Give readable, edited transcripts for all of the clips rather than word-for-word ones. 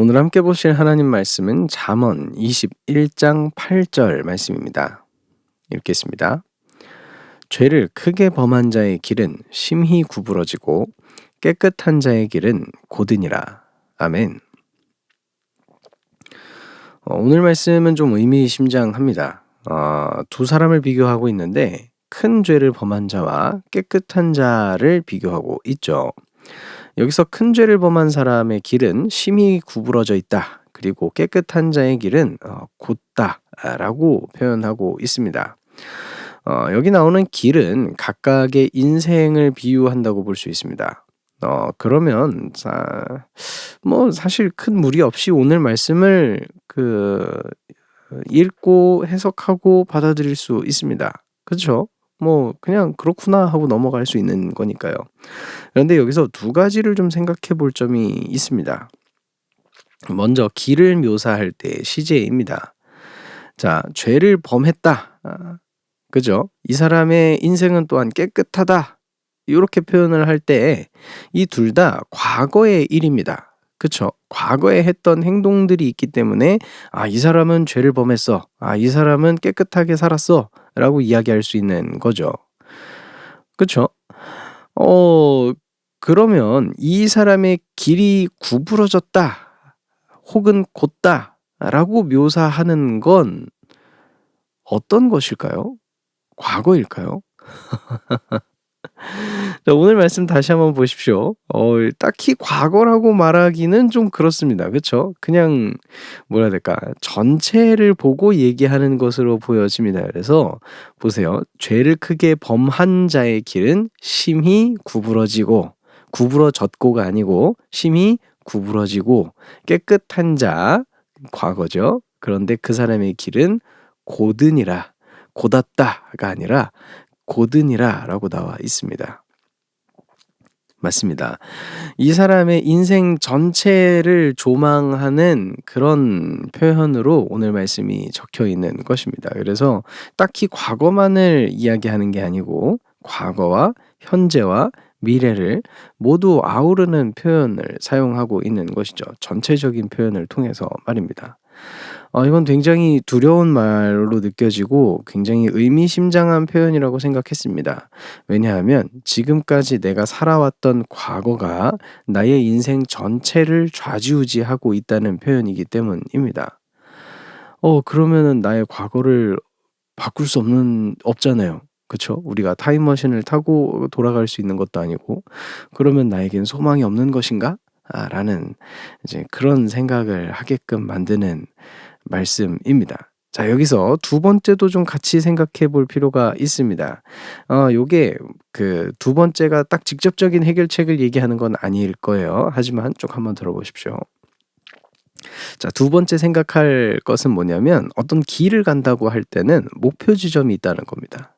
오늘 함께 보실 하나님 말씀은 잠언 21장 8절 말씀입니다. 읽겠습니다. 죄를 크게 범한 자의 길은 심히 구부러지고 깨끗한 자의 길은 곧으니라. 아멘. 오늘 말씀은 좀 의미심장합니다. 두 사람을 비교하고 있는데 큰 죄를 범한 자와 깨끗한 자를 비교하고 있죠. 여기서 큰 죄를 범한 사람의 길은 심히 구부러져 있다. 그리고 깨끗한 자의 길은 곧다라고 표현하고 있습니다. 여기 나오는 길은 각각의 인생을 비유한다고 볼 수 있습니다. 그러면 사실 큰 무리 없이 오늘 말씀을 읽고 해석하고 받아들일 수 있습니다. 그렇죠? 그냥 그렇구나 하고 넘어갈 수 있는 거니까요. 그런데 여기서 두 가지를 좀 생각해 볼 점이 있습니다. 먼저 길을 묘사할 때 시제입니다. 자, 죄를 범했다. 그죠? 이 사람의 인생은 또한 깨끗하다. 이렇게 표현을 할 때 이 둘 다 과거의 일입니다. 그쵸? 과거에 했던 행동들이 있기 때문에 이 사람은 죄를 범했어. 이 사람은 깨끗하게 살았어. 라고 이야기할 수 있는 거죠. 그쵸? 그러면 이 사람의 길이 구부러졌다. 혹은 곧다. 라고 묘사하는 건 어떤 것일까요? 과거일까요? 자, 오늘 말씀 다시 한번 보십시오. 딱히 과거라고 말하기는 좀 그렇습니다. 그쵸? 그냥 뭐라 해야 될까? 전체를 보고 얘기하는 것으로 보여집니다. 그래서 보세요. 죄를 크게 범한 자의 길은 심히 구부러졌고가 아니고 심히 구부러지고 깨끗한 자, 과거죠. 그런데 그 사람의 길은 곧았다가 아니라 곧으니라라고 나와 있습니다. 맞습니다. 이 사람의 인생 전체를 조망하는 그런 표현으로 오늘 말씀이 적혀 있는 것입니다. 그래서 딱히 과거만을 이야기하는 게 아니고 과거와 현재와 미래를 모두 아우르는 표현을 사용하고 있는 것이죠. 전체적인 표현을 통해서 말입니다. 이건 굉장히 두려운 말로 느껴지고 굉장히 의미심장한 표현이라고 생각했습니다. 왜냐하면 지금까지 내가 살아왔던 과거가 나의 인생 전체를 좌지우지하고 있다는 표현이기 때문입니다. 그러면은 나의 과거를 바꿀 수 없잖아요. 그쵸? 우리가 타임머신을 타고 돌아갈 수 있는 것도 아니고, 그러면 나에겐 소망이 없는 것인가? 라는 이제 그런 생각을 하게끔 만드는 말씀입니다. 자, 여기서 두 번째도 좀 같이 생각해 볼 필요가 있습니다. 요게 두 번째가 딱 직접적인 해결책을 얘기하는 건 아닐 거예요. 하지만 쭉 한번 들어보십시오. 자, 두 번째 생각할 것은 뭐냐면 어떤 길을 간다고 할 때는 목표 지점이 있다는 겁니다.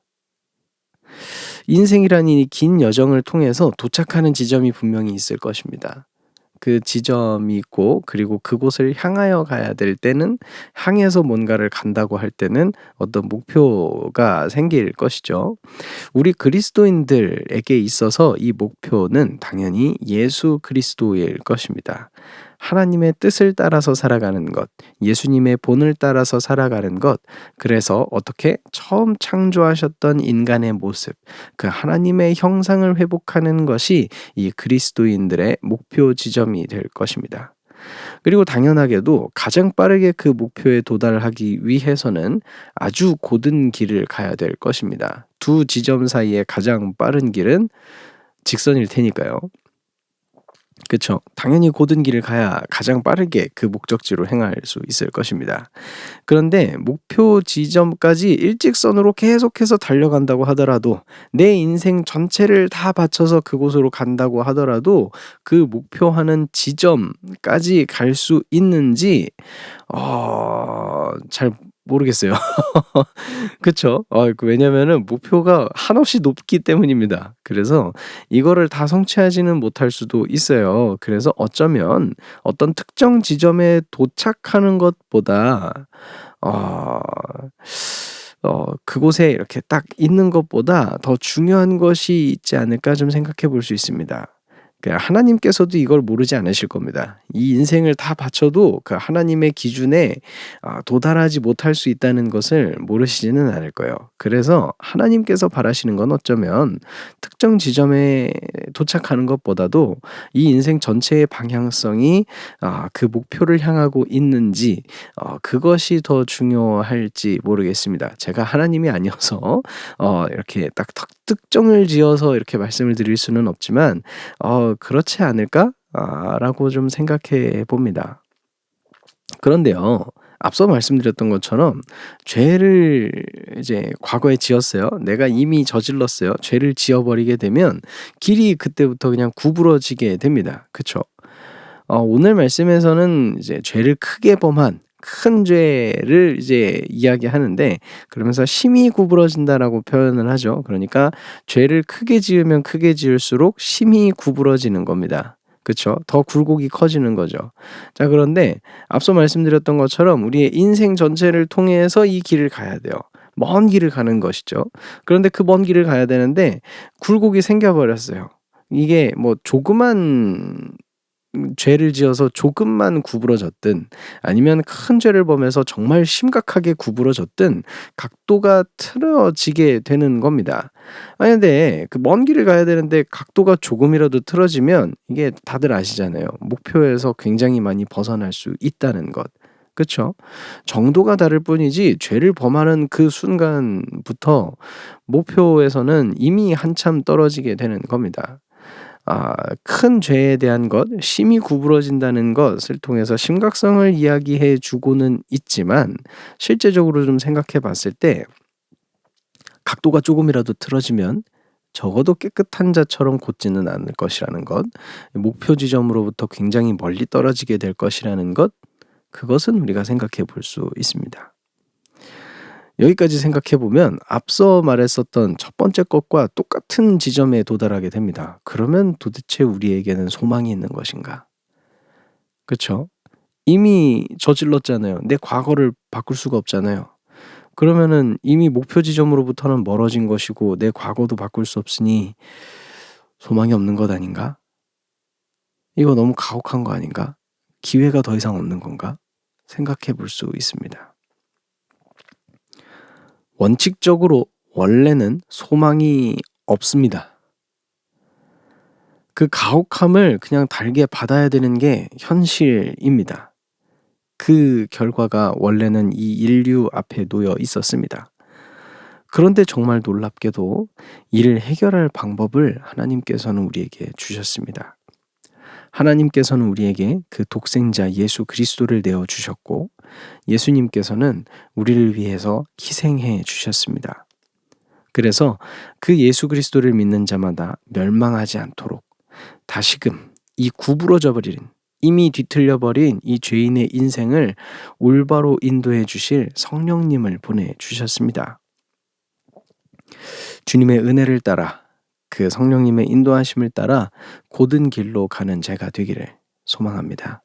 인생이란 이 긴 여정을 통해서 도착하는 지점이 분명히 있을 것입니다. 그 지점이 있고 그리고 그곳을 향하여 가야 될 때는 향해서 뭔가를 간다고 할 때는 어떤 목표가 생길 것이죠. 우리 그리스도인들에게 있어서 이 목표는 당연히 예수 그리스도일 것입니다. 하나님의 뜻을 따라서 살아가는 것, 예수님의 본을 따라서 살아가는 것, 그래서 어떻게 처음 창조하셨던 인간의 모습, 그 하나님의 형상을 회복하는 것이 이 그리스도인들의 목표 지점이 될 것입니다. 그리고 당연하게도 가장 빠르게 그 목표에 도달하기 위해서는 아주 곧은 길을 가야 될 것입니다. 두 지점 사이의 가장 빠른 길은 직선일 테니까요. 그쵸? 당연히 곧은 길을 가야 가장 빠르게 그 목적지로 행할 수 있을 것입니다. 그런데 목표 지점까지 일직선으로 계속해서 달려간다고 하더라도 내 인생 전체를 다 바쳐서 그곳으로 간다고 하더라도 그 목표하는 지점까지 갈 수 있는지 잘 모르겠어요. 그쵸? 왜냐면은 목표가 한없이 높기 때문입니다. 그래서 이거를 다 성취하지는 못할 수도 있어요. 그래서 어쩌면 어떤 특정 지점에 도착하는 것보다 그곳에 이렇게 딱 있는 것보다 더 중요한 것이 있지 않을까 좀 생각해 볼 수 있습니다. 하나님께서도 이걸 모르지 않으실 겁니다. 이 인생을 다 바쳐도 그 하나님의 기준에 도달하지 못할 수 있다는 것을 모르시지는 않을 거예요. 그래서 하나님께서 바라시는 건 어쩌면 특정 지점에 도착하는 것보다도 이 인생 전체의 방향성이 그 목표를 향하고 있는지 그것이 더 중요할지 모르겠습니다. 제가 하나님이 아니어서 이렇게 딱 특정을 지어서 이렇게 말씀을 드릴 수는 없지만 '그렇지 않을까?' 라고 좀 생각해 봅니다. 그런데요. 앞서 말씀드렸던 것처럼 죄를 이제 과거에 지었어요. 내가 이미 저질렀어요. 죄를 지어 버리게 되면 길이 그때부터 그냥 구부러지게 됩니다. 그쵸? 오늘 말씀에서는 이제 죄를 크게 범한 큰 죄를 이제 이야기하는데, 그러면서 "심히 구부러진다."라고 표현을 하죠. 그러니까 죄를 크게 지으면 크게 지을수록 심히 구부러지는 겁니다. 그쵸? 더 굴곡이 커지는 거죠. 자, 그런데 앞서 말씀드렸던 것처럼 우리의 인생 전체를 통해서 이 길을 가야 돼요. 먼 길을 가는 것이죠. 그런데 그 먼 길을 가야 되는데 굴곡이 생겨 버렸어요. 이게 뭐 조그만 죄를 지어서 조금만 구부러졌든 아니면 큰 죄를 범해서 정말 심각하게 구부러졌든 각도가 틀어지게 되는 겁니다. 근데 그 먼 길을 가야 되는데 각도가 조금이라도 틀어지면 이게 다들 아시잖아요. 목표에서 굉장히 많이 벗어날 수 있다는 것. 그쵸? 정도가 다를 뿐이지 죄를 범하는 그 순간부터 목표에서는 이미 한참 떨어지게 되는 겁니다. 큰 죄에 대한 것, 심히 구부러진다는 것을 통해서 심각성을 이야기해 주고는 있지만 실제적으로 좀 생각해 봤을 때 각도가 조금이라도 틀어지면 적어도 깨끗한 자처럼 곧지는 않을 것이라는 것, 목표 지점으로부터 굉장히 멀리 떨어지게 될 것이라는 것, 그것은 우리가 생각해 볼 수 있습니다. 여기까지 생각해 보면 앞서 말했었던 첫 번째 것과 똑같은 지점에 도달하게 됩니다. 그러면 도대체 우리에게는 소망이 있는 것인가? 그쵸? 이미 저질렀잖아요. 내 과거를 바꿀 수가 없잖아요. 그러면은 이미 목표 지점으로부터는 멀어진 것이고 내 과거도 바꿀 수 없으니 소망이 없는 것 아닌가? 이거 너무 가혹한 거 아닌가? 기회가 더 이상 없는 건가? 생각해 볼 수 있습니다. 원칙적으로 원래는 소망이 없습니다. 그 가혹함을 그냥 달게 받아야 되는 게 현실입니다. 그 결과가 원래는 이 인류 앞에 놓여 있었습니다. 그런데 정말 놀랍게도 이를 해결할 방법을 하나님께서는 우리에게 주셨습니다. 하나님께서는 우리에게 그 독생자 예수 그리스도를 내어 주셨고, 예수님께서는 우리를 위해서 희생해 주셨습니다. 그래서 그 예수 그리스도를 믿는 자마다 멸망하지 않도록 다시금 이 구부러져 버린, 이미 뒤틀려 버린 이 죄인의 인생을 올바로 인도해 주실 성령님을 보내 주셨습니다. 주님의 은혜를 따라, 그 성령님의 인도하심을 따라 곧은 길로 가는 제가 되기를 소망합니다.